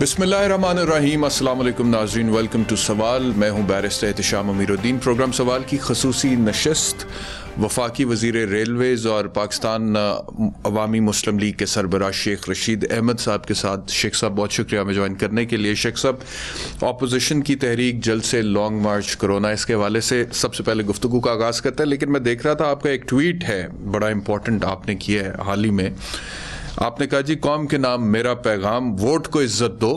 बिस्मिल्लाहिर्रहमानिर्रहीम। अस्सलाम वालेकुम नाज़रीन, वेलकम टू सवाल। मैं हूं बैरिस्टर एहतिशाम अमीरुद्दीन। प्रोग्राम सवाल की खसूसी नशस्त वफाकी वज़ीर रेलवेज़ और पाकिस्तान अवामी मुस्लिम लीग के सरबराह शेख रशीद अहमद साहब के साथ। शेख साहब बहुत शुक्रिया हमें ज्वाइन करने के लिए। शेख साहब, अपोजिशन की तहरीक जल्द से लॉन्ग मार्च कोरोना, इसके हवाले से सबसे पहले गुफ्तगू का आगाज़ करते हैं, लेकिन मैं देख रहा था आपका एक ट्वीट है बड़ा इंपॉर्टेंट आपने किया है हाल ही में। आपने कहा जी, कौम के नाम मेरा पैगाम, वोट को इज्जत दो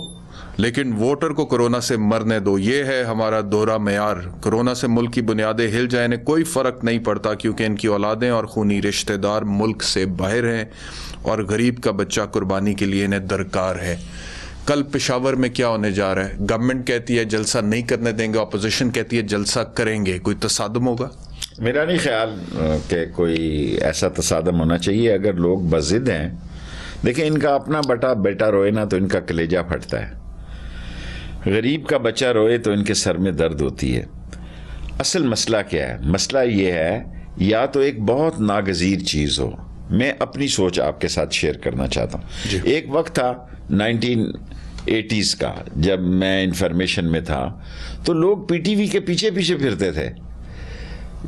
लेकिन वोटर को कोरोना से मरने दो, ये है हमारा दोहरा मेयार। कोरोना से मुल्क की बुनियादें हिल जाए इन्हें कोई फ़र्क नहीं पड़ता, क्योंकि इनकी औलादें और खूनी रिश्तेदार मुल्क से बाहर हैं और गरीब का बच्चा कुर्बानी के लिए इन्हें दरकार है। कल पेशावर में क्या होने जा रहा है? गवर्नमेंट कहती है जलसा नहीं करने देंगे, अपोजिशन कहती है जलसा करेंगे। कोई तसादम होगा? मेरा नहीं ख्याल कि कोई ऐसा तसादम होना चाहिए। अगर लोग बज़िद हैं, देखिए इनका अपना बेटा रोए ना तो इनका कलेजा फटता है, गरीब का बच्चा रोए तो इनके सर में दर्द होती है। असल मसला क्या है? मसला ये है, या तो एक बहुत नागज़ीर चीज़ हो। मैं अपनी सोच आपके साथ शेयर करना चाहता हूँ। एक वक्त था 1980s का, जब मैं इंफॉर्मेशन में था, तो लोग पीटीवी के पीछे पीछे फिरते थे।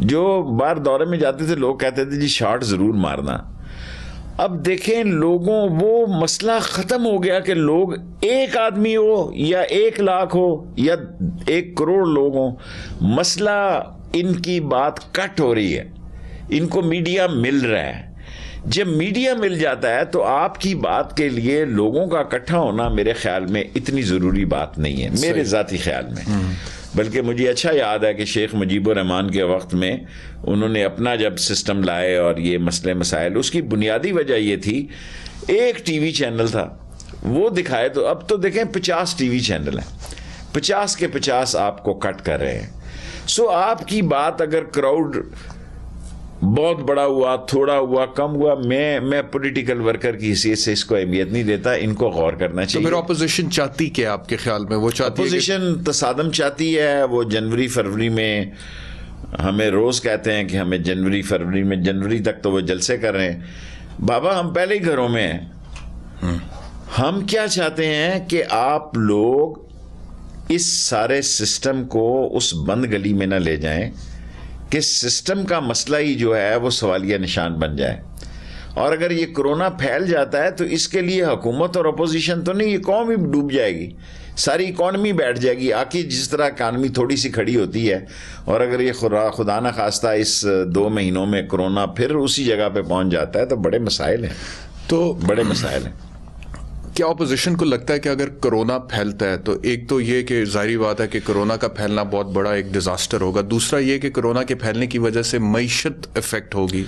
जो बाहर दौरे में जाते थे लोग कहते थे जी शॉट ज़रूर मारना। अब देखें, लोगों वो मसला ख़त्म हो गया कि लोग, एक आदमी हो या 1 लाख हो या 1 करोड़ लोग हो, मसला इनकी बात कट हो रही है, इनको मीडिया मिल रहा है। जब मीडिया मिल जाता है तो आपकी बात के लिए लोगों का इकट्ठा होना मेरे ख्याल में इतनी ज़रूरी बात नहीं है, मेरे ज़ाती ख्याल में। बल्कि मुझे अच्छा याद है कि शेख मुजीबुर रहमान के वक्त में उन्होंने अपना जब सिस्टम लाए और ये मसले मसाइल, उसकी बुनियादी वजह ये थी, एक टीवी चैनल था वो दिखाए। तो अब तो देखें 50 टीवी चैनल हैं, 50 के 50 आपको कट कर रहे हैं। सो आपकी बात अगर क्राउड बहुत बड़ा हुआ, थोड़ा हुआ, कम हुआ, मैं पॉलिटिकल वर्कर की हैसियत से इसको अहमियत नहीं देता, इनको गौर करना चाहिए। तो फिर अपोजिशन चाहती क्या आपके ख्याल में? वो चाहती अपोजिशन तसादम चाहती है। वो जनवरी फरवरी में हमें रोज़ कहते हैं कि हमें जनवरी फरवरी में, जनवरी तक तो वो जलसे कर रहे हैं। बाबा, हम पहले ही घरों में हैं। हम क्या चाहते हैं कि आप लोग इस सारे सिस्टम को उस बंद गली में ना ले जाएं कि सिस्टम का मसला ही जो है वो सवालिया निशान बन जाए। और अगर ये कोरोना फैल जाता है तो इसके लिए हुकूमत और अपोजिशन तो नहीं, ये कौम ही डूब जाएगी, सारी इकॉनमी बैठ जाएगी। आखिर जिस तरह इकानमी थोड़ी सी खड़ी होती है, और अगर ये खुदा ना खास्ता इस 2 महीनों में कोरोना फिर उसी जगह पे पहुंच जाता है तो बड़े मसाइल हैं। बड़े मसाइल हैं। क्या अपोजिशन को लगता है कि अगर कोरोना फैलता है तो एक तो ये कि जाहिर बात है कि कोरोना का फैलना बहुत बड़ा एक डिजास्टर होगा, दूसरा ये कि कोरोना के फैलने की वजह से मईशत इफेक्ट होगी,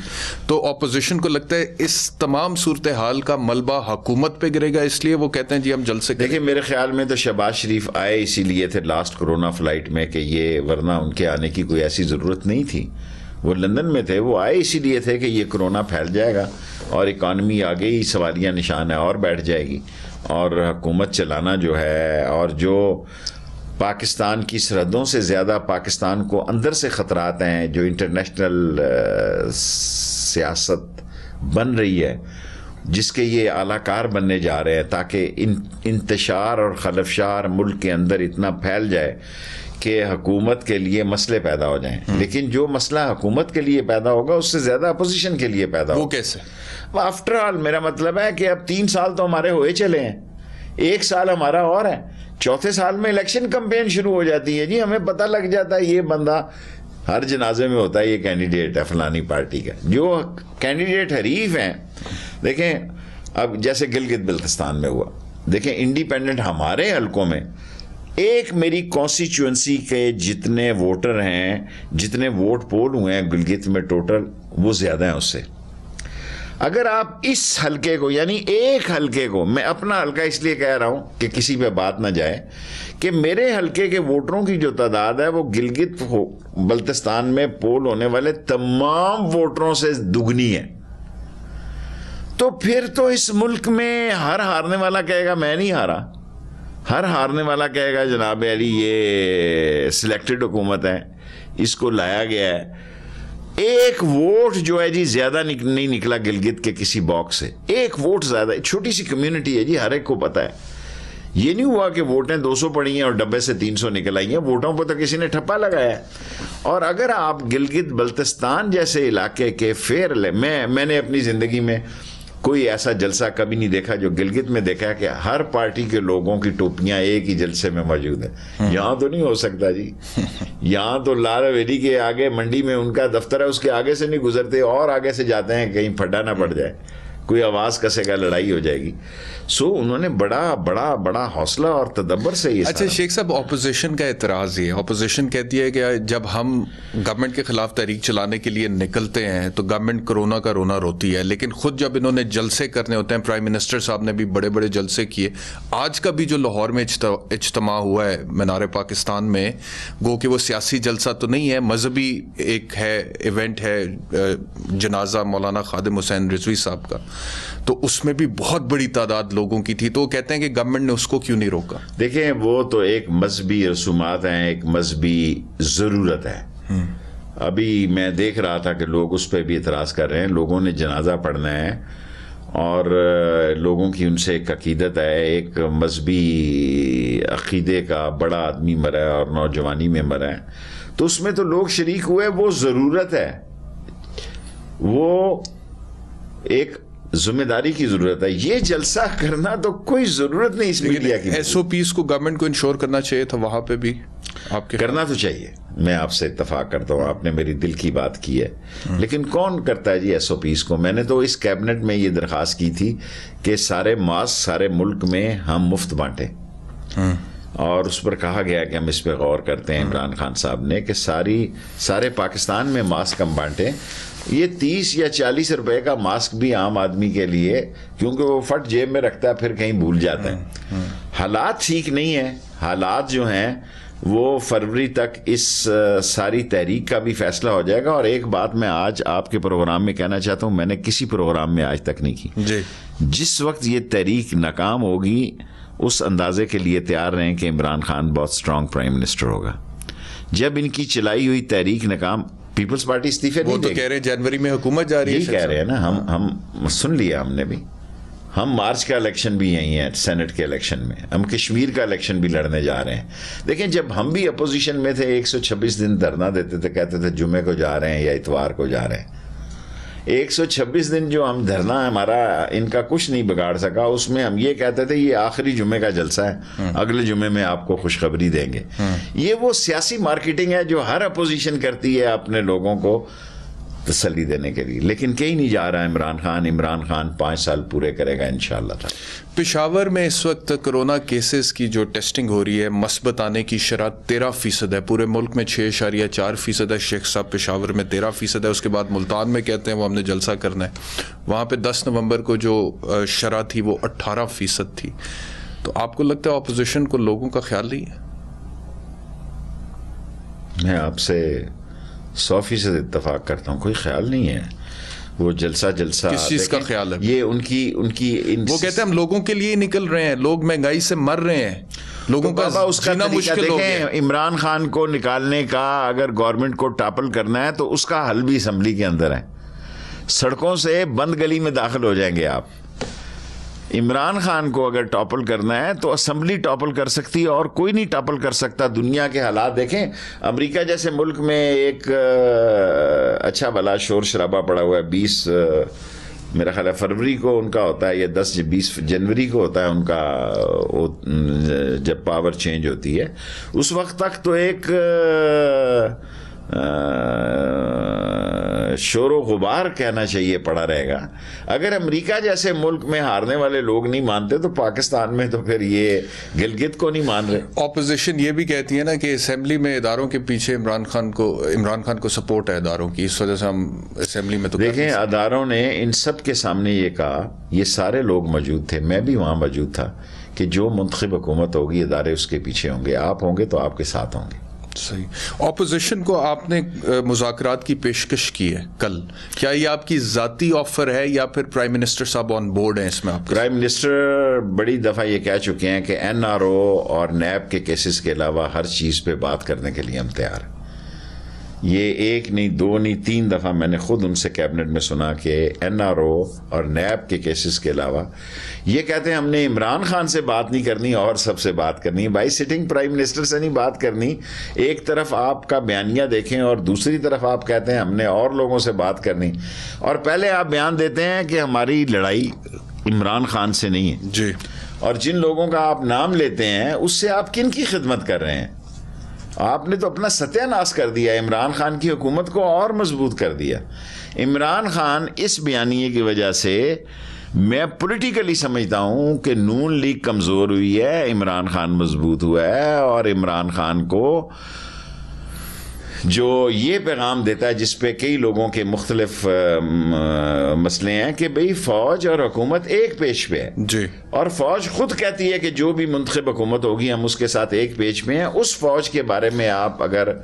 तो अपोजिशन को लगता है इस तमाम सूरत हाल का मलबा हुकूमत पे गिरेगा, इसलिए वो कहते हैं जी हम जल्द से। देखिए, मेरे ख्याल में तो शहबाज शरीफ आए इसीलिए थे लास्ट कोरोना फ्लाइट में कि ये, वरना उनके आने की कोई ऐसी ज़रूरत नहीं थी। वो लंदन में थे, वो आए इसीलिए थे कि ये कोरोना फैल जाएगा और इकॉनमी आगे ही सवालिया निशान है और बैठ जाएगी, और हुकूमत चलाना जो है, और जो पाकिस्तान की सरहदों से ज़्यादा पाकिस्तान को अंदर से ख़तरात हैं, जो इंटरनेशनल सियासत बन रही है, जिसके ये आलाकार बनने जा रहे हैं, ताकि इंतशार और खलफशार मुल्क के अंदर इतना फैल जाए कि हुकूमत के लिए मसले पैदा हो जाएं। लेकिन जो मसला हुकूमत के लिए पैदा होगा उससे ज़्यादा अपोजिशन के लिए पैदा होगा। वो कैसे? आफ्टर ऑल मेरा मतलब है कि अब 3 साल तो हमारे हुए चले हैं, 1 साल हमारा और है, 4थे साल में इलेक्शन कैंपेन शुरू हो जाती है। जी हमें पता लग जाता है ये बंदा, हर जनाजे में होता है ये कैंडिडेट है फलानी पार्टी का। जो कैंडिडेट हरीफ हैं, देखें अब जैसे गिलगित बल्तिस्तान में हुआ, देखें इंडिपेंडेंट हमारे हलकों में, एक मेरी कॉन्स्टिट्यूएंसी के जितने वोटर हैं, जितने वोट पोल हुए हैं गिलगित में टोटल, वो ज़्यादा हैं उससे। अगर आप इस हलके को, यानी एक हलके को, मैं अपना हलका इसलिए कह रहा हूं कि किसी पे बात ना जाए, कि मेरे हलके के वोटरों की जो तादाद है वो गिलगित बल्तिस्तान में पोल होने वाले तमाम वोटरों से दुगनी है। तो फिर तो इस मुल्क में हर हारने वाला कहेगा मैं नहीं हारा, हर हारने वाला कहेगा जनाब अली ये सिलेक्टेड हुकूमत है, इसको लाया गया है। एक वोट जो है जी ज्यादा नहीं निकला गिलगित के किसी बॉक्स से, एक वोट ज्यादा, छोटी सी कम्युनिटी है जी, हर एक को पता है। ये नहीं हुआ कि वोटें 200 पड़ी हैं और डब्बे से 300 निकल आई हैं, वोटों पर तो किसी ने ठप्पा लगाया है। और अगर आप गिलगित बल्तिस्तान जैसे इलाके के मैंने अपनी ज़िंदगी में कोई ऐसा जलसा कभी नहीं देखा जो गिलगित में देखा है कि हर पार्टी के लोगों की टोपियां एक ही जलसे में मौजूद है। यहां तो नहीं हो सकता जी। यहां तो लाल हवेली के आगे मंडी में उनका दफ्तर है, उसके आगे से नहीं गुजरते और आगे से जाते हैं कहीं फड्डा ना पड़ जाए, कोई आवाज कसेगा लड़ाई हो जाएगी। सो उन्होंने बड़ा बड़ा बड़ा हौसला और तदब्बर से ये। अच्छा शेख साहब, ऑपोजिशन का एतराज़ ये, ऑपोजिशन कहती है कि जब हम गवर्नमेंट के खिलाफ तहरीक चलाने के लिए निकलते हैं तो गवर्नमेंट कोरोना का रोना रोती है, लेकिन खुद जब इन्होंने जलसे करने होते हैं, प्राइम मिनिस्टर साहब ने भी बड़े बड़े जलसे किए। आज का भी जो लाहौर में इज्तिमा हुआ है मीनार पाकिस्तान में, गो कि वो सियासी जलसा तो नहीं है, मजहबी एक है, इवेंट है, जनाजा मौलाना खादिम हुसैन रिजवी साहब का, तो उसमें भी बहुत बड़ी तादाद लोगों की थी। तो वो कहते हैं कि गवर्नमेंट ने उसको क्यों नहीं रोका? देखें, वो तो एक मजहबी रसूमात हैं, एक मजहबी ज़रूरत है। अभी मैं देख रहा था कि लोग उस पर भी इतराज़ कर रहे हैं। लोगों ने जनाजा पढ़ना है और लोगों की उनसे एक अकीदत है, एक मजहबी अकीदे का बड़ा आदमी मरा है और नौजवानी में मरा है, तो उसमें तो लोग शरीक हुए। वो ज़रूरत है, वो एक जिम्मेदारी की जरूरत है। ये जलसा करना तो कोई जरूरत नहीं इस मीडिया की। एसओपीज को गवर्नमेंट को इंश्योर करना चाहिए था, वहां पे भी आपके करना तो चाहिए। मैं आपसे इत्तफाक करता हूं, आपने मेरी दिल की बात की है, लेकिन कौन करता है जी एसओपीज को? मैंने तो इस कैबिनेट में ये दरखास्त की थी कि सारे मास्क सारे मुल्क में हम मुफ्त बांटें, और उस पर कहा गया कि हम इस पर गौर करते हैं। इमरान खान साहब ने कि सारे पाकिस्तान में मास्क हम बांटें। ये 30 या 40 रुपए का मास्क भी आम आदमी के लिए, क्योंकि वो फट जेब में रखता है फिर कहीं भूल जाता है। हालात ठीक नहीं है। हालात जो हैं वो फरवरी तक इस सारी तहरीक का भी फैसला हो जाएगा। और एक बात मैं आज आपके प्रोग्राम में कहना चाहता हूं, मैंने किसी प्रोग्राम में आज तक नहीं की जी। जिस वक्त ये तहरीक नाकाम होगी उस अंदाजे के लिए तैयार रहें कि इमरान खान बहुत स्ट्रांग प्राइम मिनिस्टर होगा। जब इनकी चलाई हुई तहरीक नाकाम, पीपल्स पार्टी इस्तीफे नहीं देगी। वो तो कह रहे हैं जनवरी में हुकूमत जा रही है, यही कह रहे हैं ना। हम सुन लिया हमने भी। हम मार्च का इलेक्शन भी यही है, सेनेट के इलेक्शन में हम कश्मीर का इलेक्शन भी लड़ने जा रहे हैं। देखें, जब हम भी अपोजिशन में थे 126 दिन धरना देते थे, कहते थे जुमे को जा रहे हैं या इतवार को जा रहे हैं। 126 दिन जो हम धरना हमारा इनका कुछ नहीं बिगाड़ सका। उसमें हम ये कहते थे ये आखिरी जुमे का जलसा है, अगले जुमे में आपको खुशखबरी देंगे। ये वो सियासी मार्केटिंग है जो हर अपोजिशन करती है अपने लोगों को तसल्ली देने के लिए, लेकिन कहीं नहीं जा रहा है इमरान खान 5 साल पूरे करेगा इंशाअल्लाह। पेशावर में इस वक्त कोरोना केसेस की जो टेस्टिंग हो रही है, मस्बत आने की शरह 13% है। पूरे मुल्क में 6.4% है। शेख साहब पेशावर में 13% है। उसके बाद मुल्तान में कहते हैं वो हमने जलसा करना है, वहाँ पे 10 नवंबर को जो शरह थी वो 18% थी। तो आपको लगता है अपोजिशन को लोगों का ख्याल नहीं है? मैं आपसे 100% इत्तफाक करता हूँ, कोई ख्याल नहीं है। वो जलसा किस चीज का ख्याल है? ये उनकी वो कहते हैं हम लोगों के लिए निकल रहे हैं, लोग महंगाई से मर रहे हैं, लोगों तो का उसका जीना मुश्किल हो गया। इमरान खान को निकालने का अगर गवर्नमेंट को टॉपल करना है तो उसका हल भी असम्बली के अंदर है। सड़कों से बंद गली में दाखिल हो जाएंगे आप। इमरान खान को अगर टॉपल करना है तो असम्बली टॉपल कर सकती है और कोई नहीं टॉपल कर सकता। दुनिया के हालात देखें, अमेरिका जैसे मुल्क में एक अच्छा भला शोर शराबा पड़ा हुआ है। 20 मेरा ख्याल है फरवरी को उनका होता है या 10-20 जनवरी को होता है उनका, जब पावर चेंज होती है। उस वक्त तक तो एक शोर गुबार कहना चाहिए पड़ा रहेगा। अगर अमेरिका जैसे मुल्क में हारने वाले लोग नहीं मानते तो पाकिस्तान में तो फिर ये गिलगित को नहीं मान रहे। ऑपोजिशन ये भी कहती है ना कि असेंबली में इदारों के पीछे इमरान खान को सपोर्ट है इदारों की, इस वजह से हम असेंबली में तो देखें, इदारों ने इन सब के सामने ये कहा, ये सारे लोग मौजूद थे, मैं भी वहाँ मौजूद था, कि जो मुंतखब हुकूमत होगी इदारे उसके पीछे होंगे, आप होंगे तो आपके साथ होंगे। सही। ऑपोजिशन को आपने मुज़ाकरात की पेशकश की है कल, क्या ये आपकी ज़ाती ऑफर है या फिर प्राइम मिनिस्टर साहब ऑन बोर्ड हैं इसमें? आप प्राइम मिनिस्टर बड़ी दफ़ा ये कह चुके हैं कि NRO और NAB के केसेस के अलावा हर चीज़ पे बात करने के लिए हम तैयार हैं। ये एक नहीं, दो नहीं, 3 दफ़ा मैंने खुद उनसे कैबिनेट में सुना कि NRO और नैब के केसेस के अलावा ये कहते हैं हमने इमरान खान से बात नहीं करनी और सबसे बात करनी है। भाई सिटिंग प्राइम मिनिस्टर से नहीं बात करनी। एक तरफ आपका बयानिया देखें और दूसरी तरफ आप कहते हैं हमने और लोगों से बात करनी, और पहले आप बयान देते हैं कि हमारी लड़ाई इमरान खान से नहीं है जी, और जिन लोगों का आप नाम लेते हैं उससे आप किन की खिदमत कर रहे हैं? आपने तो अपना सत्यानाश कर दिया, इमरान खान की हुकूमत को और मजबूत कर दिया। इमरान खान इस बयानिए की वजह से मैं पॉलिटिकली समझता हूं कि नून लीग कमज़ोर हुई है, इमरान खान मजबूत हुआ है, और इमरान खान को जो ये पैगाम देता है जिस पे कई लोगों के मुख्तलिफ मसले हैं कि भाई फ़ौज और हुकूमत एक पेज पे है जी, और फ़ौज खुद कहती है कि जो भी मुंतखब हुकूमत होगी हम उसके साथ एक पेज पे हैं। उस फ़ौज के बारे में आप अगर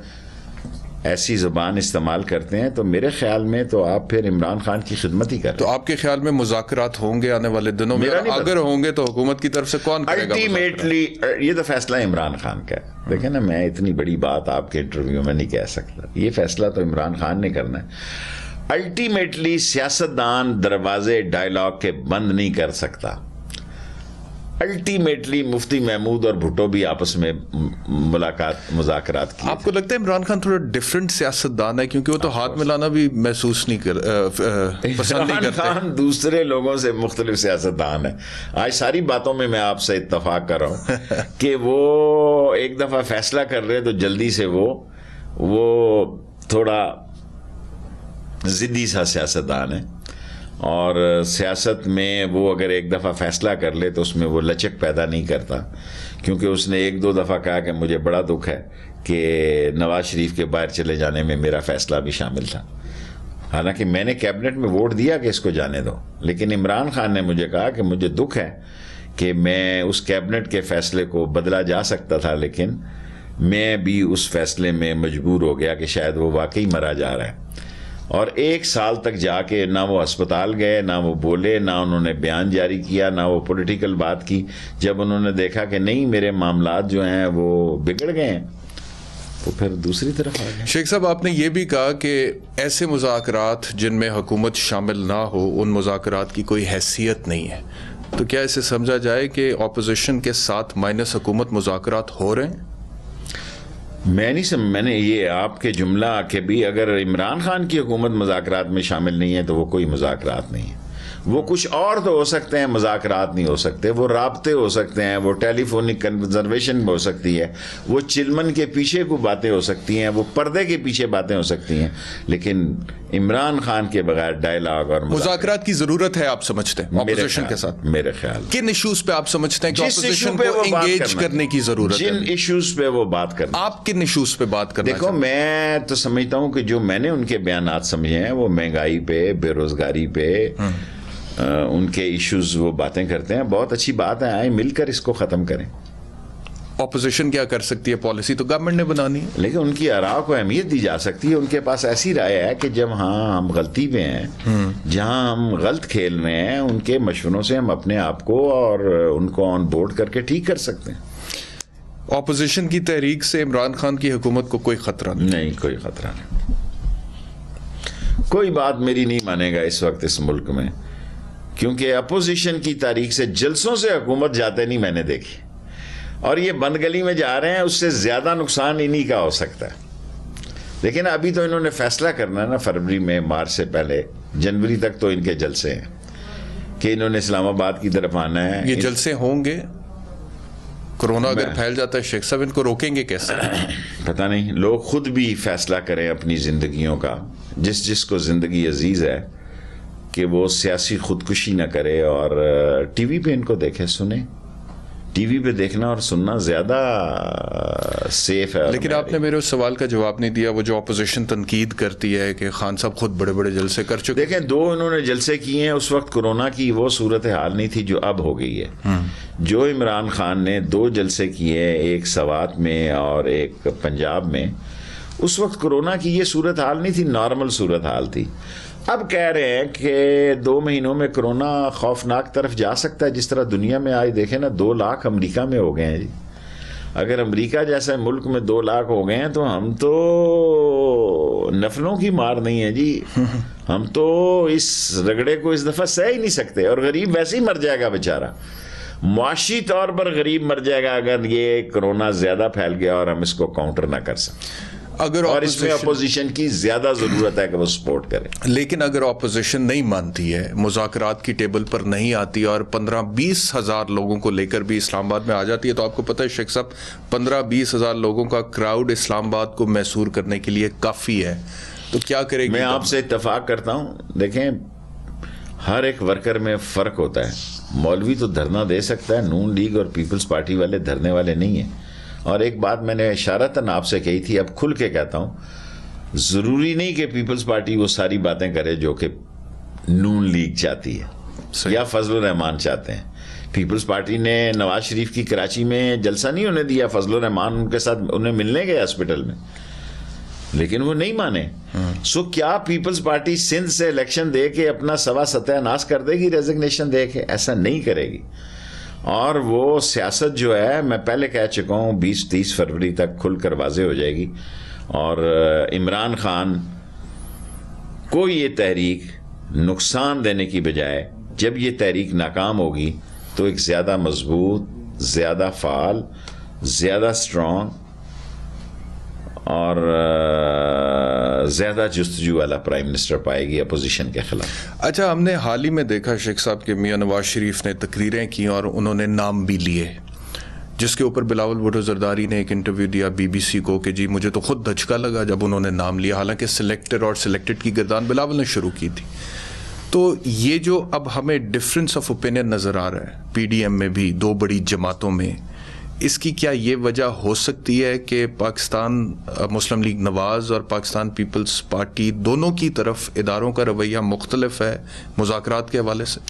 ऐसी ज़ुबान इस्तेमाल करते हैं तो मेरे ख्याल में तो आप फिर इमरान खान की खिदमत ही कर रहे हैं। तो आपके ख्याल में मुज़ाकरात होंगे आने वाले दिनों में? अगर होंगे तो हुकूमत की तरफ से कौन करेगा? अल्टीमेटली ये तो फैसला इमरान खान का है। देखें ना, मैं इतनी बड़ी बात आपके इंटरव्यू में नहीं कह सकता, ये फैसला तो इमरान खान ने करना है। अल्टीमेटली सियासतदान दरवाजे डायलॉग के बंद नहीं कर सकता। अल्टीमेटली मुफ्ती महमूद और भुट्टो भी आपस में मुज़ाकरात की। आपको लगता है इमरान खान थोड़ा डिफरेंट सियासतदान है क्योंकि वो तो हाथ मिलाना भी महसूस नहीं पसंद नहीं करते? खान दूसरे लोगों से मुख्तलिफ सियासतदान है। आज सारी बातों में मैं आपसे इत्तफाक कर रहा हूँ कि वो एक दफ़ा फैसला कर रहे तो जल्दी से वो थोड़ा ज़िद्दी सा सियासतदान है, और सियासत में वो अगर एक दफ़ा फ़ैसला कर ले तो उसमें वो लचक पैदा नहीं करता, क्योंकि उसने 1-2 दफ़ा कहा कि मुझे बड़ा दुख है कि नवाज शरीफ के बाहर चले जाने में मेरा फ़ैसला भी शामिल था। हालांकि मैंने कैबिनेट में वोट दिया कि इसको जाने दो, लेकिन इमरान खान ने मुझे कहा कि मुझे दुख है कि मैं उस कैबिनेट के फ़ैसले को बदला जा सकता था, लेकिन मैं भी उस फ़ैसले में मजबूर हो गया कि शायद वो वाकई मरा जा रहा है। और 1 साल तक जाके ना वो अस्पताल गए, ना वो बोले, ना उन्होंने बयान जारी किया, ना वो पॉलिटिकल बात की। जब उन्होंने देखा कि नहीं मेरे मामलात जो हैं वो बिगड़ गए हैं, तो फिर दूसरी तरफ आ गए। शेख साहब, आपने ये भी कहा कि ऐसे मुज़ाकरात जिनमें हुकूमत शामिल ना हो, उन मुज़ाकरात की कोई हैसियत नहीं है। तो क्या इसे समझा जाए कि ऑपोजिशन के साथ माइनस हुकूमत मुज़ाकरात हो रहे हैं? मैंने ये आपके जुमला कि भी अगर इमरान खान की हुकूमत मुज़ाकरात में शामिल नहीं है तो वो कोई मुज़ाकरात नहीं है। वो कुछ और तो हो सकते हैं, मुज़ाकरात नहीं हो सकते। वो राब्ते हो सकते हैं, वो टेलीफोनिक कन्वर्सेशन हो सकती है, वो चिलमन के पीछे को बातें हो सकती हैं, वो पर्दे के पीछे बातें हो सकती हैं, लेकिन इमरान खान के बगैर डायलॉग और मुज़ाकरात की ज़रूरत है आप समझते हैं ऑपोजिशन के साथ? मेरे ख्याल किन इश्यूज पे आप समझते हैं कि ऑपोजिशन को एंगेज करने की ज़रूरत है? जिन इश्यूज पे वो बात करना। आप किन इश्यूज पे बात करना? देखो, मैं तो समझता हूँ कि जो मैंने उनके बयानात समझे हैं वो महंगाई पे, बेरोजगारी पे, उनके इश्यूज वो बातें करते हैं। बहुत अच्छी बात है, आए मिलकर इसको ख़त्म करें। ऑपोजिशन क्या कर सकती है? पॉलिसी तो गवर्नमेंट ने बनानी है, लेकिन उनकी आरा को अहमियत दी जा सकती है। उनके पास ऐसी राय है कि जब हम गलती पे हैं, जहां हम गलत खेल रहे हैं, उनके मशवरों से हम अपने आप को और उनको ऑन बोर्ड करके ठीक कर सकते हैं। ऑपोजिशन की तहरीक से इमरान खान की हुकूमत को कोई खतरा नहीं? कोई खतरा नहीं। कोई बात मेरी नहीं मानेगा इस वक्त इस मुल्क में, क्योंकि अपोजिशन की तारीख से जलसों से हुकूमत जाते नहीं मैंने देखी, और ये बंद गली में जा रहे हैं, उससे ज्यादा नुकसान इन्हीं का हो सकता है। लेकिन अभी तो इन्होंने फैसला करना है ना, फरवरी में, मार्च से पहले, जनवरी तक तो इनके जलसे हैं कि इन्होंने इस्लामाबाद की तरफ आना है। ये जलसे होंगे? कोरोना अगर फैल जाता है शेख साहब, इनको रोकेंगे कैसे? पता नहीं, लोग खुद भी फैसला करें अपनी जिंदगियों का। जिसको जिंदगी अजीज है कि वो सियासी खुदकुशी ना करे और टीवी पे इनको देखे सुने। टीवी पे देखना और सुनना ज्यादा सेफ है। लेकिन आपने मेरे उस सवाल का जवाब नहीं दिया। वो जो ऑपोजिशन तनकीद करती है कि खान साहब खुद बड़े बड़े जलसे कर चुके। देखें, 2 इन्होंने जलसे किए हैं, उस वक्त कोरोना की वो सूरत हाल नहीं थी जो अब हो गई है। जो इमरान खान ने 2 जलसे किए, एक सवात में और एक पंजाब में, उस वक्त कोरोना की ये सूरत हाल नहीं थी, नॉर्मल सूरत हाल थी। अब कह रहे हैं कि 2 महीनों में कोरोना खौफनाक तरफ जा सकता है, जिस तरह दुनिया में आज देखें ना 2 लाख अमेरिका में हो गए हैं जी। अगर अमेरिका जैसे मुल्क में 2 लाख हो गए हैं तो हम तो नफलों की मार नहीं है जी। हम तो इस रगड़े को इस दफा सह ही नहीं सकते, और गरीब वैसे ही मर जाएगा बेचारा, मुआशी तौर पर गरीब मर जाएगा अगर ये कोरोना ज्यादा फैल गया और हम इसको काउंटर ना कर सकें। और इसमें अपोजिशन की ज्यादा जरूरत है कि वो सपोर्ट करे। लेकिन अगर अपोजिशन नहीं मानती है, मुज़ाकरात की टेबल पर नहीं आती और 15-20 हज़ार लोगों को लेकर भी इस्लामाबाद में आ जाती है, तो आपको पता है शेख साहब 15-20 हज़ार लोगों का क्राउड इस्लामाबाद को मैसूर करने के लिए काफ़ी है, तो क्या करेगी? मैं आपसे इत्तफाक करता हूं। देखें, हर एक वर्कर में फ़र्क होता है। मौलवी तो धरना दे सकता है, नून लीग और पीपल्स पार्टी वाले धरने वाले नहीं हैं। और एक बात मैंने इशारतन आपसे कही थी, अब खुल के कहता हूं, ज़रूरी नहीं कि पीपल्स पार्टी वो सारी बातें करे जो कि नून लीग चाहती है या फजलुर रहमान चाहते हैं। पीपल्स पार्टी ने नवाज शरीफ की कराची में जलसा नहीं होने दिया, फजलुर रहमान उनके साथ उन्हें मिलने गए हॉस्पिटल में, लेकिन वो नहीं माने। सो क्या पीपल्स पार्टी सिंध से इलेक्शन दे के अपना सवा सत्यानाश कर देगी रेजिग्नेशन दे के? ऐसा नहीं करेगी। और वो सियासत जो है, मैं पहले कह चुका हूँ, 20-30 फरवरी तक खुलकर वाज़े हो जाएगी। और इमरान खान को ये तहरीक नुकसान देने की बजाय जब ये तहरीक नाकाम होगी तो एक ज़्यादा मजबूत, ज़्यादा फाल, ज़्यादा स्ट्रॉन्ग और ज़्यादा जुस्तजू वाला प्राइम मिनिस्टर पाएगी अपोजिशन के खिलाफ। अच्छा, हमने हाल ही में देखा शेख साहब के मियां नवाज शरीफ ने तकरीरें की और उन्होंने नाम भी लिए, जिसके ऊपर बिलावल भुट्टो जरदारी ने एक इंटरव्यू दिया BBC को कि जी मुझे तो खुद धचका लगा जब उन्होंने नाम लिया, हालांकि सिलेक्टर और सिलेक्टेड की गिरदान बिलावल ने शुरू की थी। तो ये जो अब हमें डिफरेंस ऑफ ओपिनियन नज़र आ रहा है PDM में भी, 2 बड़ी जमातों में, इसकी क्या ये वजह हो सकती है कि पाकिस्तान मुस्लिम लीग नवाज और पाकिस्तान पीपल्स पार्टी दोनों की तरफ इदारों का रवैया मुख्तलिफ है मुज़ाकरात के हवाले से?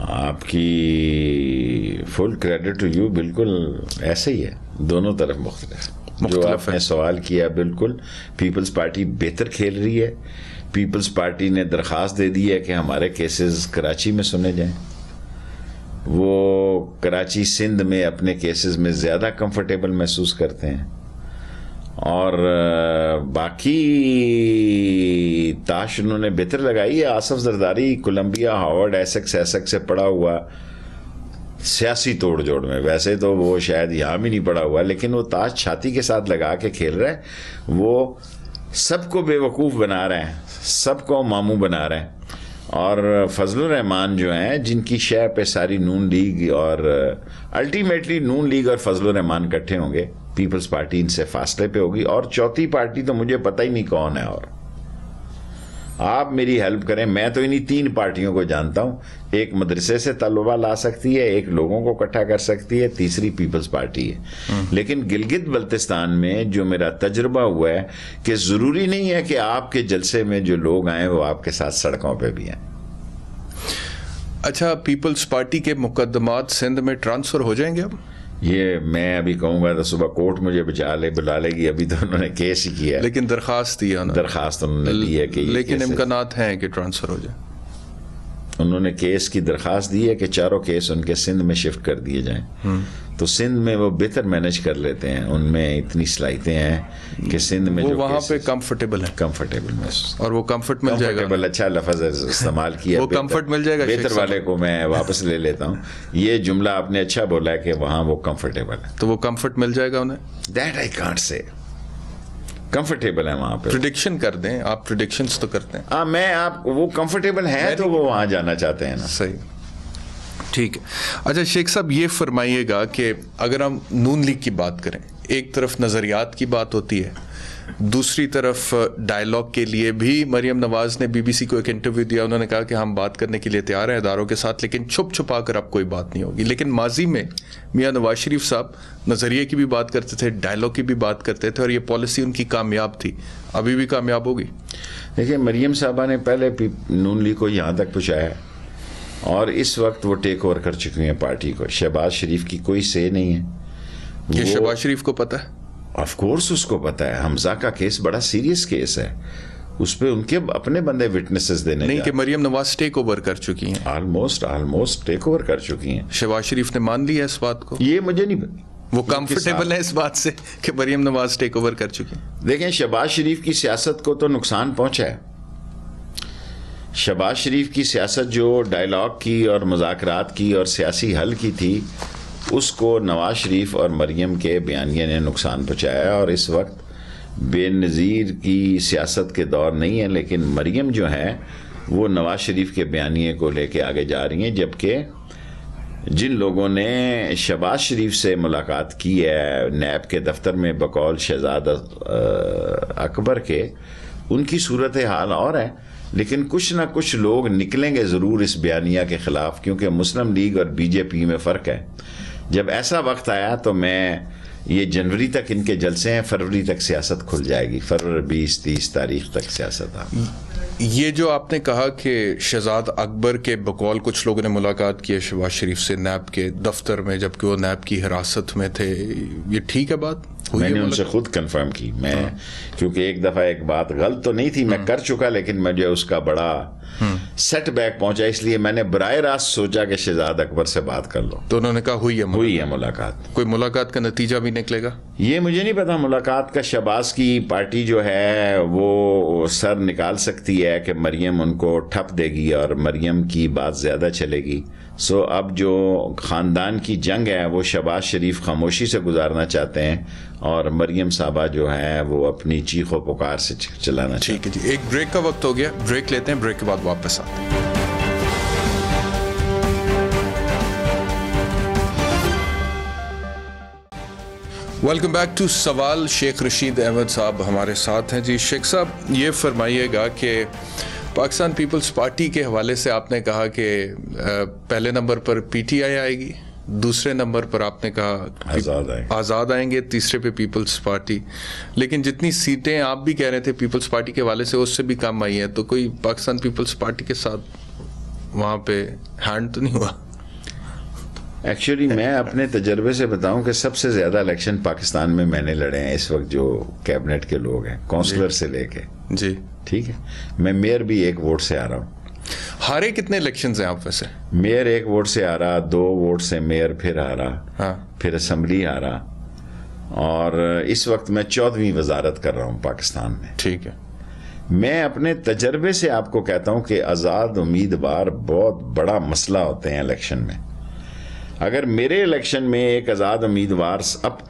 आपकी फुल क्रेडिट टू यू, बिल्कुल ऐसे ही है, दोनों तरफ मुख्तलिफ। जो आपने सवाल किया, बिल्कुल पीपल्स पार्टी बेहतर खेल रही है। पीपल्स पार्टी ने दरख्वास्त दे दी है कि हमारे केसेस कराची में सुने जाएं। वो कराची सिंध में अपने केसेस में ज़्यादा कंफर्टेबल महसूस करते हैं। और बाकी ताश उन्होंने बेहतर लगाई है। Asif Zardari Columbia, Harvard, Essex से पढ़ा हुआ, सियासी तोड़ जोड़ में, वैसे तो वो शायद यहाँ भी नहीं पड़ा हुआ, लेकिन वो ताश छाती के साथ लगा के खेल रहे हैं। वो सबको बेवकूफ़ बना रहे हैं, सबको मामू बना रहे हैं। और फजलुर रहमान जो हैं, जिनकी शय पे सारी नून लीग और अल्टीमेटली नून लीग और फजलुर रहमान इकट्ठे होंगे, पीपल्स पार्टी इनसे फासले पे होगी। और चौथी पार्टी तो मुझे पता ही नहीं कौन है, और आप मेरी हेल्प करें। मैं तो इन्हीं 3 पार्टियों को जानता हूं। एक मदरसे से तलबा ला सकती है, एक लोगों को इकट्ठा कर सकती है, तीसरी पीपल्स पार्टी है। लेकिन गिलगित बल्तिस्तान में जो मेरा तजुर्बा हुआ है कि जरूरी नहीं है कि आपके जलसे में जो लोग आए वो आपके साथ सड़कों पे भी हैं। अच्छा, पीपल्स पार्टी के मुकदमात सिंध में ट्रांसफर हो जाएंगे अब? ये मैं अभी कहूँगा तो सुबह कोर्ट मुझे बुला लेगी। अभी तो उन्होंने केस ही किया है, लेकिन दरखास्त दी है ना? दरखास्त उन्होंने दी है कि, लेकिन इम्कानात हैं कि ट्रांसफर हो जाए। उन्होंने केस की दरखास्त दी है कि 4 केस उनके सिंध में शिफ्ट कर दिए जाएं। तो सिंध में वो बेहतर मैनेज कर लेते हैं, उनमें इतनी सलाहियतें हैं कि सिंध में वो वहाँ पे कंफर्टेबल है, कंफर्टेबल में, और वो कंफर्ट मिल जाएगा। अच्छा लफ्ज़ इस्तेमाल किया, वो कंफर्ट मिल जाएगा। बेहतर वाले को मैं वापस ले लेता हूँ। ये जुमला आपने अच्छा बोला है कि वहाँ वो कंफर्टेबल है, तो वो कंफर्ट मिल जाएगा उन्हें। That I can't say, comfortable है वहां पे। प्रेडिक्शन कर दें आप, प्रेडिक्शंस तो करते हैं। हाँ, मैं आप वो कंफर्टेबल है तो वो वहां जाना चाहते हैं ना। सही, ठीक है। अच्छा शेख साहब, ये फरमाइएगा कि अगर हम नून लीग की बात करें, एक तरफ नज़रियात की बात होती है, दूसरी तरफ डायलॉग के लिए भी मरियम नवाज ने BBC को एक इंटरव्यू दिया। उन्होंने कहा कि हम बात करने के लिए तैयार हैं इदारों के साथ, लेकिन छुप छुपा कर अब कोई बात नहीं होगी। लेकिन माजी में मियां नवाज शरीफ साहब नज़रिए की भी बात करते थे, डायलॉग की भी बात करते थे, और ये पॉलिसी उनकी कामयाब थी, अभी भी कामयाब होगी। देखिए, मरियम साहबा ने पहले नून लीग को यहाँ तक पहुँचाया और इस वक्त वो टेक ओवर कर चुकी हैं पार्टी को। शहबाज शरीफ की कोई से नहीं है। ये शहबाज शरीफ को पता है? ऑफ कोर्स उसको पता है। हमजा का केस बड़ा सीरियस केस है, उस पे उनके अपने बंदे विटनेसेस देने नहीं कि मरियम नवाज टेक ओवर कर चुकी हैं। ऑलमोस्ट टेक ओवर कर चुकी हैं। शहबाज शरीफ ने मान लिया इस बात को? ये मुझे नहीं, वो कंफर्टेबल है इस बात से कि मरियम नवाज टेक ओवर कर चुकी? देखें, शहबाज शरीफ की सियासत को तो नुकसान पहुंचा है। शहबाज शरीफ की सियासत जो डायलॉग की और मुज़ाकरात की और सियासी हल की थी, उसको नवाज शरीफ और मरियम के बयानिए ने नुकसान पहुंचाया। और इस वक्त बेनज़ीर की सियासत के दौर नहीं है, लेकिन मरियम जो है वो नवाज शरीफ के बयानिए को लेके आगे जा रही हैं। जबकि जिन लोगों ने शहबाज शरीफ से मुलाकात की है नैब के दफ्तर में बकौल शहजाद अकबर के, उनकी सूरत हाल और है। लेकिन कुछ ना कुछ लोग निकलेंगे ज़रूर इस बयानिया के ख़िलाफ़, क्योंकि मुस्लिम लीग और बीजेपी में फ़र्क है। जब ऐसा वक्त आया तो मैं ये जनवरी तक इनके जलसे हैं, फरवरी तक सियासत खुल जाएगी, फरवरी 20-30 तारीख तक सियासत आ। ये जो आपने कहा कि शहजाद अकबर के बकौल कुछ लोगों ने मुलाकात की है शहबाज शरीफ से नैब के दफ्तर में, जबकि वो नैब की हिरासत में थे, ये ठीक है बात? मैंने उनसे खुद कंफर्म की। मैं क्योंकि एक दफ़ा एक बात गलत तो नहीं थी, मैं कर चुका, लेकिन मुझे उसका बड़ा सेटबैक पहुंचा, इसलिए मैंने बराह रास्त सोचा कि शहजाद अकबर से बात कर लो। तो उन्होंने कहा हुई है मुलाकात। कोई मुलाकात का नतीजा भी निकलेगा ये मुझे नहीं पता। मुलाकात का शहबाज की पार्टी जो है वो सर निकाल सकती है कि मरियम उनको ठप देगी और मरियम की बात ज़्यादा चलेगी। सो अब जो ख़ानदान की जंग है वो शहबाज शरीफ खामोशी से गुजारना चाहते हैं और मरियम साहबा जो है वो अपनी चीखो पुकार से चलाना चाहते हैं। ठीक है जी, एक ब्रेक का वक्त हो गया, ब्रेक लेते हैं, ब्रेक के बाद वापस आते हैं। वेलकम बैक टू सवाल। शेख रशीद अहमद साहब हमारे साथ हैं। जी शेख साहब, ये फरमाइएगा कि पाकिस्तान पीपल्स पार्टी के हवाले से आपने कहा कि पहले नंबर पर पीटीआई आएगी, दूसरे नंबर पर आपने कहा आज़ाद आएंगे, तीसरे पे पीपल्स पार्टी। लेकिन जितनी सीटें आप भी कह रहे थे पीपल्स पार्टी के हवाले से उससे भी कम आई हैं, तो कोई पाकिस्तान पीपल्स पार्टी के साथ वहाँ पे हैंड तो नहीं हुआ? एक्चुअली मैं अपने तजर्बे से बताऊं कि सबसे ज़्यादा इलेक्शन पाकिस्तान में मैंने लड़े हैं इस वक्त, जो कैबिनेट के लोग हैं, काउंसलर से लेके। जी ठीक है। मैं मेयर भी 1 वोट से आ रहा हूँ। हारे कितने इलेक्शंस हैं आप वैसे? मेयर 1 वोट से आ रहा, 2 वोट से मेयर फिर आ रहा, हाँ। फिर असम्बली आ रहा, और इस वक्त मैं 14वीं वजारत कर रहा हूँ पाकिस्तान में। ठीक है। मैं अपने तजर्बे से आपको कहता हूँ कि आज़ाद उम्मीदवार बहुत बड़ा मसला होते हैं इलेक्शन में। अगर मेरे इलेक्शन में एक आज़ाद उम्मीदवार,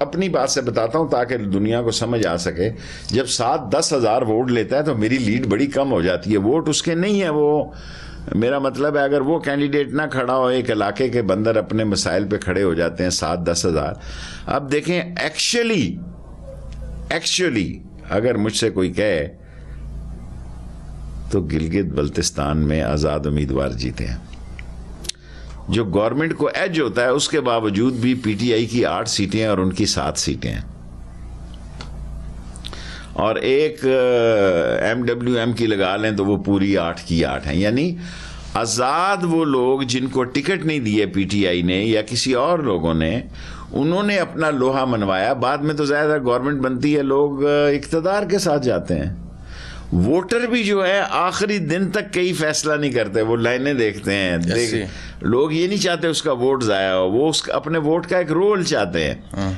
अपनी बात से बताता हूं ताकि दुनिया को समझ आ सके, जब 7-10 हज़ार वोट लेता है तो मेरी लीड बड़ी कम हो जाती है। वोट उसके नहीं है, वो मेरा मतलब है अगर वो कैंडिडेट ना खड़ा हो, एक इलाके के बंदर अपने मसाइल पे खड़े हो जाते हैं 7-10 हज़ार। अब देखें, एक्चुअली अगर मुझसे कोई कहे तो गिलगित बल्तिस्तान में आज़ाद उम्मीदवार जीते हैं। जो गवर्नमेंट को एज होता है उसके बावजूद भी पीटीआई की 8 सीटें हैं और उनकी 7 सीटें हैं, और एक एमडब्ल्यूएम की लगा लें तो वो पूरी 8 की 8 हैं। यानी आज़ाद वो लोग जिनको टिकट नहीं दिए पीटीआई ने या किसी और लोगों ने, उन्होंने अपना लोहा मनवाया। बाद में तो ज़्यादा गवर्नमेंट बनती है, लोग इक़्तिदार के साथ जाते हैं। वोटर भी जो है आखिरी दिन तक कई फैसला नहीं करते, वो लाइनें देखते हैं। लोग ये नहीं चाहते उसका वोट ज़ाया हो, वो उसका अपने वोट का एक रोल चाहते हैं।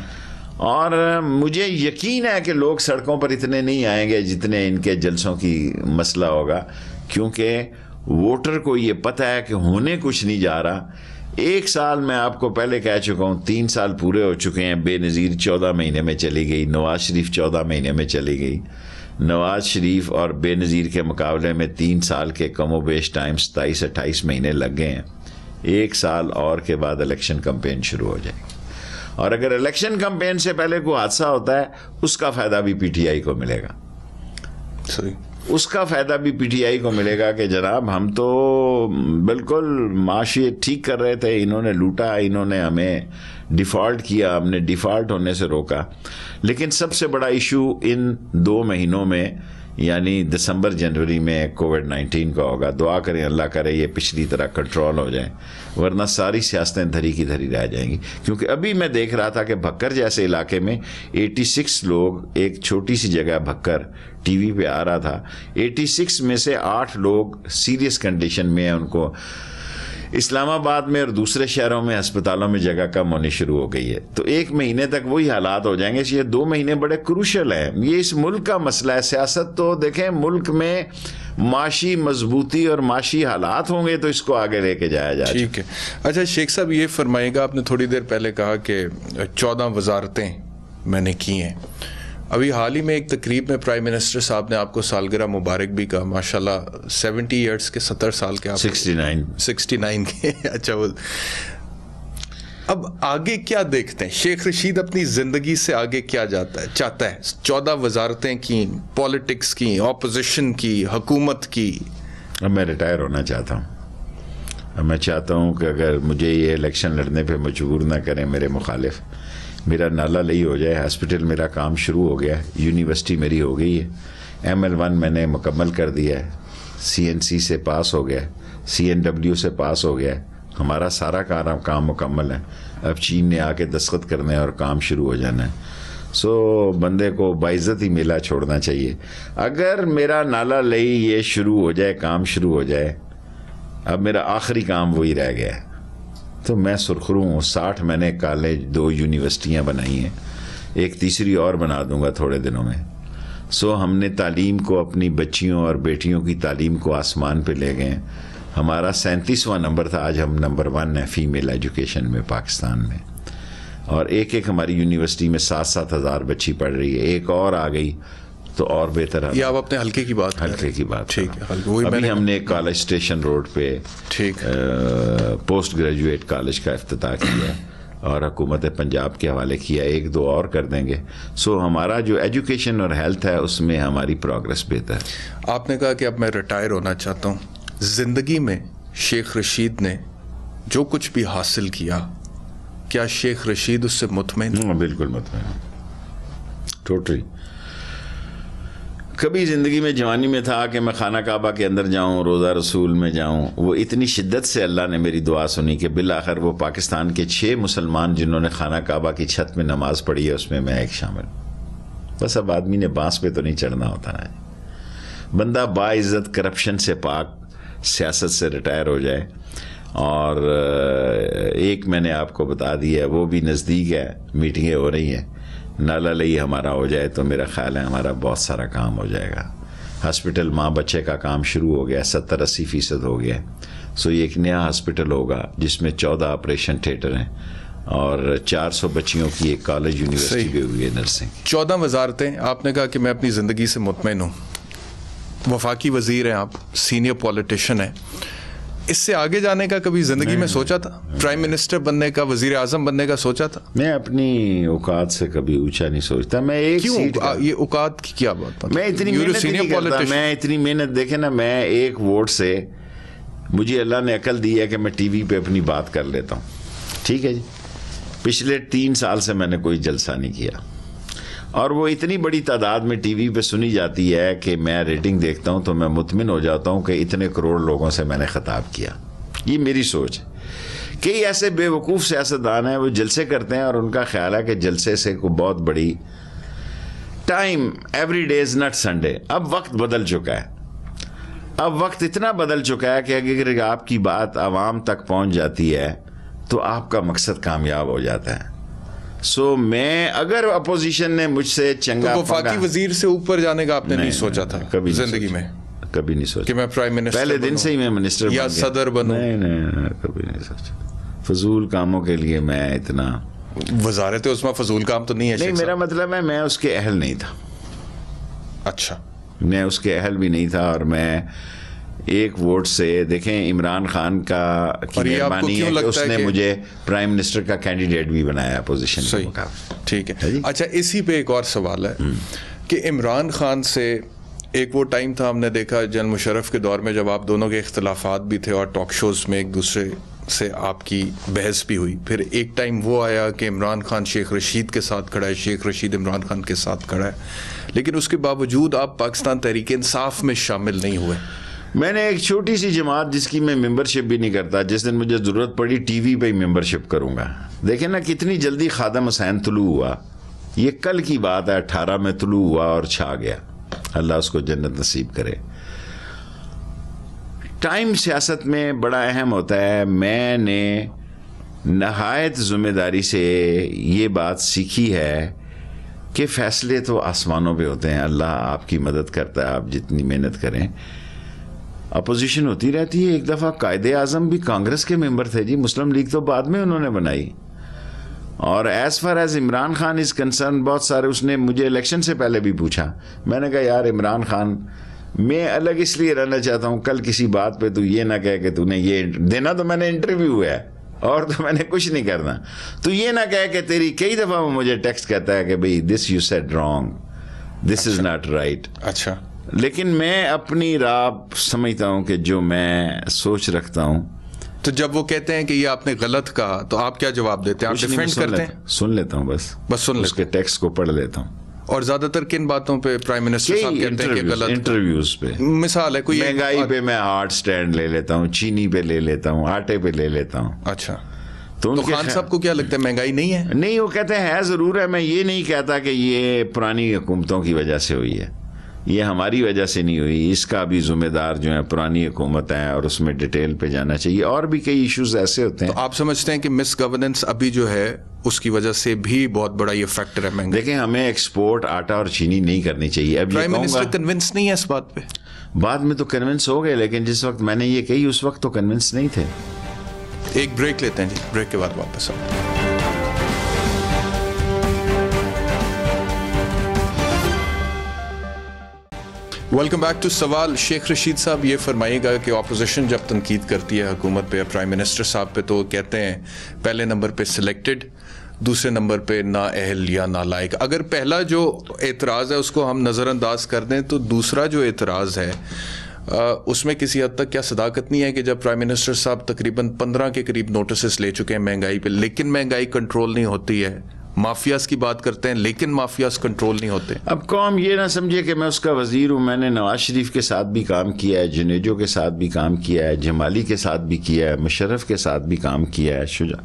और मुझे यकीन है कि लोग सड़कों पर इतने नहीं आएंगे जितने इनके जलसों की मसला होगा, क्योंकि वोटर को ये पता है कि होने कुछ नहीं जा रहा। 1 साल मैं आपको पहले कह चुका हूँ, 3 साल पूरे हो चुके हैं। बेनज़ीर 14 महीने में चली गई, नवाज शरीफ 14 महीने में चली गई। नवाज शरीफ और बेनज़ीर के मुकाबले में 3 साल के कमोबेश टाइम 27-28 महीने लग गए हैं। 1 साल और के बाद इलेक्शन कैंपेन शुरू हो जाएगी, और अगर इलेक्शन कैंपेन से पहले कोई हादसा होता है उसका फ़ायदा भी पीटीआई को मिलेगा। सही, उसका फ़ायदा भी पीटीआई को मिलेगा कि जनाब हम तो बिल्कुल माशी ठीक कर रहे थे, इन्होंने लूटा, इन्होंने हमें डिफ़ॉल्ट किया, हमने डिफ़ॉल्ट होने से रोका। लेकिन सबसे बड़ा इशू इन 2 महीनों में यानी दिसंबर जनवरी में कोविड-19 का होगा। दुआ करें अल्लाह करे ये पिछली तरह कंट्रोल हो जाए, वरना सारी सियासतें धरी की धरी रह जाएंगी। क्योंकि अभी मैं देख रहा था कि भक्कर जैसे इलाके में 86 लोग, एक छोटी सी जगह भक्कर टीवी पे आ रहा था, 86 में से 8 लोग सीरियस कंडीशन में हैं, उनको इस्लामाबाद में और दूसरे शहरों में अस्पतालों में जगह कम होनी शुरू हो गई है, तो 1 महीने तक वही हालात हो जाएंगे। ये 2 महीने बड़े क्रूशल हैं, ये इस मुल्क का मसला है। सियासत तो देखें, मुल्क में माशी मजबूती और माशी हालात होंगे तो इसको आगे लेके जाया जाए। ठीक है। अच्छा शेख साहब, ये फरमाइएगा, आपने थोड़ी देर पहले कहा कि 14 वजारतें मैंने की हैं। अभी हाल ही में एक तकरीब में प्राइम मिनिस्टर साहब ने आपको सालगिरह मुबारक भी कहा, माशाल्लाह 70 ईयर्स के, 70 साल के आप, 69 के। अच्छा, वो अब आगे क्या देखते हैं शेख रशीद अपनी जिंदगी से आगे क्या चाहता है? 14 वजारतें की, पॉलिटिक्स की, ऑपोजिशन की, हुकूमत की। अब मैं रिटायर होना चाहता हूँ। अब मैं चाहता हूँ कि अगर मुझे ये इलेक्शन लड़ने पे मजबूर ना करें मेरे मुखालिफ, मेरा नाला लई हो जाए। हॉस्पिटल मेरा काम शुरू हो गया है, यूनिवर्सिटी मेरी हो गई है, ML1 मैंने मुकम्मल कर दिया है, CNC से पास हो गया है, CNW से पास हो गया है, हमारा सारा काम मुकम्मल है। अब चीन ने आके दस्तखत करने हैं और काम शुरू हो जाना है। सो बंदे को बाइज्जत ही मेला छोड़ना चाहिए। अगर मेरा नाला लई ये शुरू हो जाए, काम शुरू हो जाए, अब मेरा आखिरी काम वही रह गया है, तो मैं सुरखरू हूँ। 60 मैंने कॉलेज, 2 यूनिवर्सिटियाँ बनाई हैं, एक तीसरी और बना दूंगा थोड़े दिनों में। सो हमने तालीम को, अपनी बच्चियों और बेटियों की तालीम को आसमान पे ले गए। हमारा 37वां नंबर था, आज हम नंबर 1 है फीमेल एजुकेशन में पाकिस्तान में। और एक हमारी यूनिवर्सिटी में 7-7 हज़ार बच्ची पढ़ रही है, एक और आ गई तो और बेहतर है। ये आप अपने हल्के की बात, हल्के की बात, ठीक है। अभी हमने कॉलेज स्टेशन रोड पे ठीक पोस्ट ग्रेजुएट कॉलेज का इफ्तिताह किया और हुकूमत पंजाब के हवाले किया, 1-2 और कर देंगे। सो हमारा जो एजुकेशन और हेल्थ है उसमें हमारी प्रोग्रेस बेहतर है। आपने कहा कि अब मैं रिटायर होना चाहता हूँ। जिंदगी में शेख रशीद ने जो कुछ भी हासिल किया, क्या शेख रशीद उससे मुतमईन? बिल्कुल मुतमईन, टोटली। कभी ज़िंदगी में जवानी में था कि मैं खाना काबा के अंदर जाऊं, रोज़ा रसूल में जाऊं, वो इतनी शिद्दत से अल्लाह ने मेरी दुआ सुनी कि बिल आखिर वो पाकिस्तान के 6 मुसलमान जिन्होंने खाना काबा की छत में नमाज पढ़ी है उसमें मैं एक शामिल। बस अब आदमी ने बांस पे तो नहीं चढ़ना होता ना, बंदा बाइज्जत करप्शन से पाक सियासत से रिटायर हो जाए। और एक मैंने आपको बता दिया, वो भी नज़दीक है, मीटिंगें हो रही हैं, नाला लई हमारा हो जाए तो मेरा ख्याल है हमारा बहुत सारा काम हो जाएगा। हॉस्पिटल माँ बच्चे का काम शुरू हो गया, 70-80% हो गया। सो ये एक नया हॉस्पिटल होगा जिसमें 14 ऑपरेशन थिएटर हैं और 400 बच्चियों की एक कॉलेज यूनिवर्सिटी भी हुई है नर्सिंग। 14 वजारतें। आपने कहा कि मैं अपनी ज़िंदगी से मुतमईन हूँ। वफाकी वज़ीर हैं आप, सीनियर पॉलिटिशियन हैं। इससे आगे जाने का कभी जिंदगी में सोचा था? प्राइम मिनिस्टर बनने का, वजीर आजम बनने का सोचा था? मैं अपनी औकात से कभी ऊंचा नहीं सोचता। मैं एक सीट ये औकात की क्या बात? मैं इतनी मेहनत नहीं करता। मैं इतनी मेहनत, देखे ना, मैं एक वोट से, मुझे अल्लाह ने अकल दी है कि मैं टीवी पे अपनी बात कर लेता हूँ, ठीक है जी। पिछले 3 साल से मैंने कोई जलसा नहीं किया और वो इतनी बड़ी तादाद में टीवी पे सुनी जाती है कि मैं रेटिंग देखता हूं तो मैं मुतमिन हो जाता हूं कि इतने करोड़ लोगों से मैंने खिताब किया। ये मेरी सोच है। कई ऐसे बेवकूफ़ सियासतदान हैं, वो जलसे करते हैं और उनका ख्याल है कि जलसे से कोई बहुत बड़ी time, every day is not Sunday. अब वक्त बदल चुका है, अब वक्त इतना बदल चुका है कि अगर आपकी बात आवाम तक पहुंच जाती है तो आपका मकसद कामयाब हो जाता है। सो मैं, अगर अपोजिशन ने मुझसे चंगा, तो वफाकी वजीर से ऊपर जाने का आपने नहीं सोचा था कभी जिंदगी में? कभी नहीं सोचा कि मैं प्राइम मिनिस्टर पहले दिन से ही मैं मिनिस्टर या सदर बनूं? नहीं, कभी नहीं सोचा। फजूल कामों के लिए मैं इतना, वजारत उस्मा फजूल काम तो नहीं है? नहीं, मेरा मतलब है मैं उसके अहल नहीं था। अच्छा, मैं उसके अहल भी नहीं था और मैं एक वोट से, देखें इमरान खान का की मेहरबानी है कि उसने मुझे प्राइम मिनिस्टर का कैंडिडेट भी बनाया अपोजिशन के मुकाबले। ठीक है। अच्छा, इसी पे एक और सवाल है कि इमरान खान से एक वो टाइम था, हमने देखा जनरल मुशर्रफ के दौर में, जब आप दोनों के इख्तलाफात भी थे और टॉक शोज़ में एक दूसरे से आपकी बहस भी हुई। फिर एक टाइम वो आया कि इमरान खान शेख रशीद के साथ खड़ा है, शेख रशीद इमरान खान के साथ खड़ा है, लेकिन उसके बावजूद आप पाकिस्तान तहरीक इंसाफ में शामिल नहीं हुए। मैंने एक छोटी सी जमात जिसकी मैं मेंबरशिप भी नहीं करता, जिस दिन मुझे ज़रूरत पड़ी टीवी पे ही मेंबरशिप करूँगा। देखें ना कितनी जल्दी खादम हुसैन तुलू हुआ, ये कल की बात है, 18 में तुलू हुआ और छा गया। अल्लाह उसको जन्नत नसीब करे। टाइम सियासत में बड़ा अहम होता है। मैंने नहायत ज़िम्मेदारी से ये बात सीखी है कि फ़ैसले तो आसमानों पे होते हैं, अल्लाह आपकी मदद करता है, आप जितनी मेहनत करें। अपोजिशन होती रहती है। एक दफ़ा कायदे आज़म भी कांग्रेस के मेंबर थे जी, मुस्लिम लीग तो बाद में उन्होंने बनाई। और as far as Imran Khan is concern, बहुत सारे उसने मुझे इलेक्शन से पहले भी पूछा। मैंने कहा यार इमरान खान, मैं अलग इसलिए रहना चाहता हूँ, कल किसी बात पे तू ये ना कहे कि तूने ये देना, तो मैंने इंटरव्यू है और तो मैंने कुछ नहीं करना। तो ये ना कहे कि तेरी कई दफ़ा वो मुझे टेक्स्ट कहता है कि भाई this you said wrong, this is not right. अच्छा, लेकिन मैं अपनी राह समझता हूँ कि जो मैं सोच रखता हूँ। तो जब वो कहते हैं कि ये आपने गलत कहा तो आप क्या जवाब देते हैं? आप डिफेंड करते हैं? सुन लेता हूँ, बस सुन लेते उसके टेक्स्ट को पढ़ लेता हूँ। और ज्यादातर किन बातों पे प्राइम मिनिस्टर साहब कहते हैं कि गलत? इंटरव्यूज पे, मिसाल है कोई महंगाई पे मैं हार्ड स्टैंड ले लेता हूँ, चीनी पे ले लेता हूँ, आटे पे ले लेता हूँ। अच्छा, तो खान साहब को क्या लगता है महंगाई नहीं है? नहीं, वो कहते हैं है जरूर है। मैं ये नहीं कहता कि ये पुरानी हुकूमतों की वजह से हुई है, ये हमारी वजह से नहीं हुई। इसका भी जिम्मेदार जो है पुरानी हुकूमत है और उसमें डिटेल पे जाना चाहिए। और भी कई इश्यूज ऐसे होते हैं। तो आप समझते हैं कि मिस गवर्नेंस अभी जो है उसकी वजह से भी बहुत बड़ा ये फैक्टर है महंगाई? देखिए, हमें एक्सपोर्ट आटा और चीनी नहीं करनी चाहिए। अब प्राइम मिनिस्टर कन्विंस नहीं है इस बात पे? बाद में तो कन्विंस हो गए, लेकिन जिस वक्त मैंने ये कही उस वक्त तो कन्विंस नहीं थे। एक ब्रेक लेते हैं जी, ब्रेक के बाद वापस आओ। वेलकम बैक टू सवाल। शेख रशीद साहब, ये फरमाइएगा कि ऑपोजिशन जब तनकीद करती है हुकूमत पे या प्राइम मिनिस्टर साहब पे, तो कहते हैं पहले नंबर पे सिलेक्टेड, दूसरे नंबर पे नाअहल या नालायक। अगर पहला जो एतराज़ है उसको हम नज़रअंदाज कर दें तो दूसरा जो एतराज़ है उसमें किसी हद तक क्या सदाकत नहीं है कि जब प्राइम मिनिस्टर साहब तकरीबन 15 के करीब नोटिस ले चुके हैं महंगाई पे, लेकिन महंगाई कंट्रोल नहीं होती है। माफियाज की बात करते हैं लेकिन माफियाज कंट्रोल नहीं होते। अब कौम ये ना समझे कि मैं उसका वजीर हूँ। मैंने नवाज शरीफ के साथ भी काम किया है, जुनेजो के साथ भी काम किया है, जमाली के साथ भी किया है, मुशर्रफ के साथ भी काम किया है। शुजा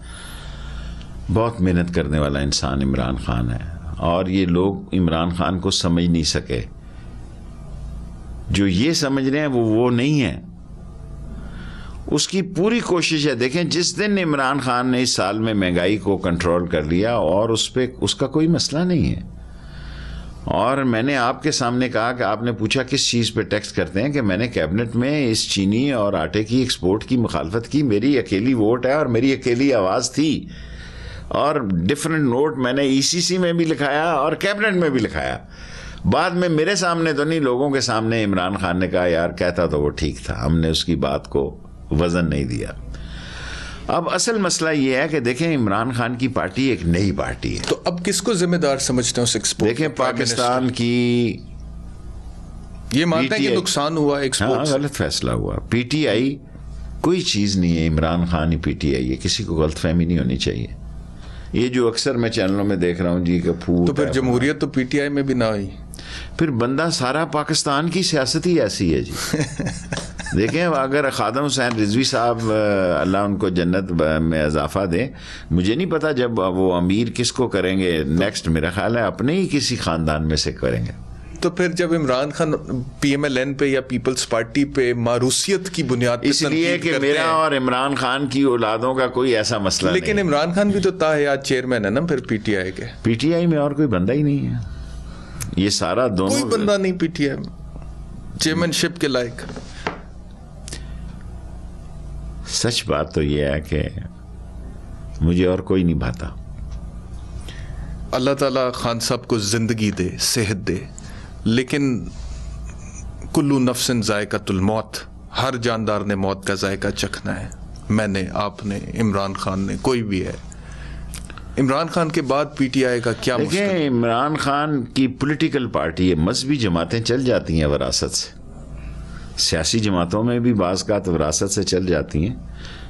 बहुत मेहनत करने वाला इंसान इमरान खान है, और ये लोग इमरान खान को समझ नहीं सके। जो ये समझ रहे हैं वो नहीं है। उसकी पूरी कोशिश है। देखें, जिस दिन इमरान खान ने इस साल में महंगाई को कंट्रोल कर लिया और उस पर उसका कोई मसला नहीं है। और मैंने आपके सामने कहा कि आपने पूछा किस चीज़ पे टेक्स्ट करते हैं, कि मैंने कैबिनेट में इस चीनी और आटे की एक्सपोर्ट की मुखालफत की। मेरी अकेली वोट है और मेरी अकेली आवाज़ थी, और डिफरेंट नोट मैंने ईसीसी में भी लिखाया और कैबिनेट में भी लिखाया। बाद में मेरे सामने तो नहीं, लोगों के सामने इमरान खान ने कहा यार कहता तो वो ठीक था, हमने उसकी बात को वजन नहीं दिया। अब असल मसला ये है कि देखें, इमरान खान की पार्टी एक नई पार्टी है। तो अब किसको जिम्मेदार समझते हैं उस एक्सपोर्ट? देखें, पाकिस्तान की ये मानते हैं कि नुकसान हुआ एक्सपोर्ट? हाँ, गलत फैसला हुआ। पीटीआई कोई चीज नहीं है, इमरान खान ही पीटीआई है। किसी को गलतफहमी नहीं होनी चाहिए। ये जो अक्सर मैं चैनलों में देख रहा हूँ जी कि फूट, तो फिर जमहूरियत तो पीटीआई में भी ना हुई। फिर बंदा सारा पाकिस्तान की सियासत ही ऐसी है जी। देखें, अगर खादम हुसैन रिजवी साहब अल्लाह उनको जन्नत में इजाफा दे, मुझे नहीं पता जब वो अमीर किसको करेंगे नेक्स्ट, मेरा ख्याल है अपने ही किसी खानदान में से करेंगे। तो फिर जब इमरान खान पीएमएलएन पे या पीपल्स पार्टी पे मारूसियत की बुनियाद पे, इसलिए कि मेरा और इमरान खान की औलादों का कोई ऐसा मसला लेकिन नहीं। इमरान खान भी तो ताहयात चेयरमैन है ना फिर पीटीआई के। पीटीआई में और कोई बंदा ही नहीं है। ये सारा दोनों कोई बंदा नहीं पीटीआई में चेयरमैनशिप के लायक। सच बात तो यह है कि मुझे और कोई नहीं भाता। अल्लाह ताला खान साहब को जिंदगी दे, सेहत दे, लेकिन कुल्लू नफ्सिन जायकातुल मौत, हर जानदार ने मौत का जायका चखना है। मैंने, आपने, इमरान खान ने, कोई भी है। इमरान खान के बाद पीटीआई का क्या मुश्किल? देखिए, इमरान खान की पॉलिटिकल पार्टी है, मजहबी जमातें चल जाती हैं विरासत से, सियासी जमातों में भी बाज़ का तो विरासत से चल जाती हैं,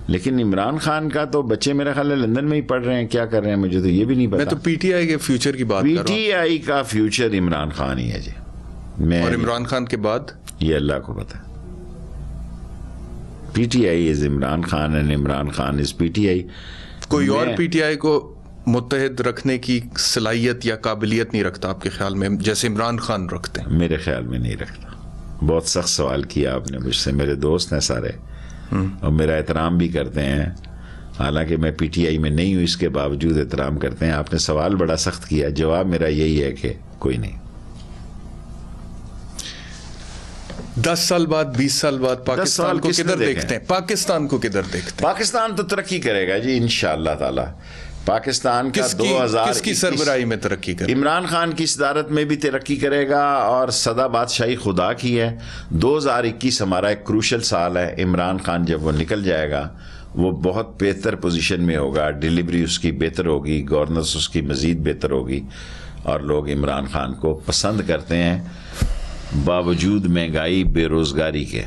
लेकिन इमरान खान का तो बच्चे मेरे ख्याल है लंदन में ही पढ़ रहे हैं, क्या कर रहे हैं मुझे तो ये भी नहीं पता। मैं तो पीटीआई के फ्यूचर की बात कर रहा हूं। पीटीआई का फ्यूचर इमरान खान ही है जी। और इमरान खान के बाद ये अल्लाह को पता है। PTI is Imran Khan and Imran Khan is PTI. कोई और पीटीआई को मुत्तहिद रखने की सलाहियत या काबिलियत नहीं रखता आपके ख्याल में, जैसे इमरान खान रखते हैं? मेरे ख्याल में नहीं रखता। बहुत सख्त सवाल किया आपने मुझसे। मेरे दोस्त हैं सारे और मेरा एहतराम भी करते हैं, हालांकि मैं पीटीआई में नहीं हूँ, इसके बावजूद एहतराम करते हैं। आपने सवाल बड़ा सख्त किया, जवाब मेरा यही है कि कोई नहीं। 10 साल बाद, 20 साल बाद पाकिस्तान को किधर देखते हैं? पाकिस्तान को किधर देखते हैं? पाकिस्तान तो तरक्की करेगा जी इंशाअल्लाह ताला। पाकिस्तान का 2000 किसकी सरबराही में तरक्की करेगा? इमरान खान की सदारत में भी तरक्की करेगा और सदा बादशाही खुदा की है। 2021 हमारा एक क्रूशल साल है। इमरान खान जब वो निकल जाएगा वो बहुत बेहतर पोजीशन में होगा, डिलीवरी उसकी बेहतर होगी, गवर्नेंस उसकी मज़ीद बेहतर होगी और लोग इमरान खान को पसंद करते हैं बावजूद महंगाई बेरोज़गारी के।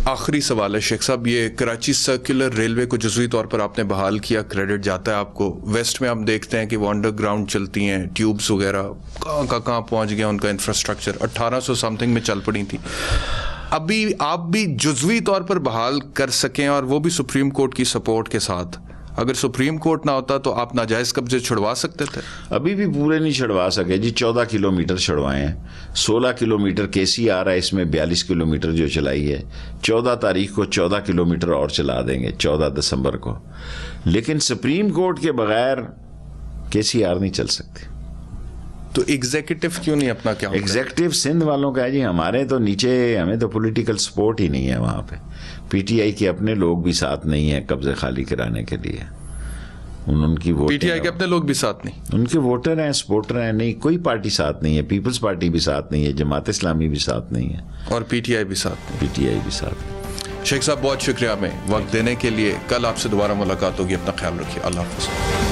आखिरी सवाल है शेख साहब, ये कराची सर्कुलर रेलवे को जुज़वी तौर पर आपने बहाल किया, क्रेडिट जाता है आपको। वेस्ट में हम देखते हैं कि वो अंडरग्राउंड चलती हैं, ट्यूब्स वगैरह कहाँ पहुँच गया उनका इंफ्रास्ट्रक्चर, 1800 समथिंग में चल पड़ी थी। अभी आप भी जुज़वी तौर पर बहाल कर सकें और वो भी सुप्रीम कोर्ट की सपोर्ट के साथ, अगर सुप्रीम कोर्ट ना होता तो आप नाजायज़ कब्जे छुड़वा सकते थे? अभी भी पूरे नहीं छुड़वा सके जी। 14 किलोमीटर छुड़वाए हैं, 16 किलोमीटर केसीआर है, इसमें 42 किलोमीटर जो चलाई है। 14 तारीख को 14 किलोमीटर और चला देंगे, 14 दिसंबर को। लेकिन सुप्रीम कोर्ट के बगैर केसीआर नहीं चल सकती। तो एग्जीक्यूटिव क्यों नहीं अपना क्या? एग्जीक्यूटिव सिंध वालों का है जी, हमारे तो नीचे, हमें तो पॉलिटिकल सपोर्ट ही नहीं है वहाँ पे। पीटीआई के अपने लोग भी साथ नहीं है कब्जे खाली कराने के लिए। उनकी वोट, पीटीआई के अपने लोग भी साथ नहीं, उनके वोटर हैं, सपोर्टर हैं, नहीं कोई पार्टी साथ नहीं है। पीपल्स पार्टी भी साथ नहीं है, जमात इस्लामी भी साथ नहीं है और पीटीआई भी साथ नहीं। पीटीआई भी साथ नहीं। शेख साहब बहुत शुक्रिया हमें वक्त देने के लिए। कल आपसे दोबारा मुलाकात होगी, अपना ख्याल रखिए। अल्लाह हाफ़िज़।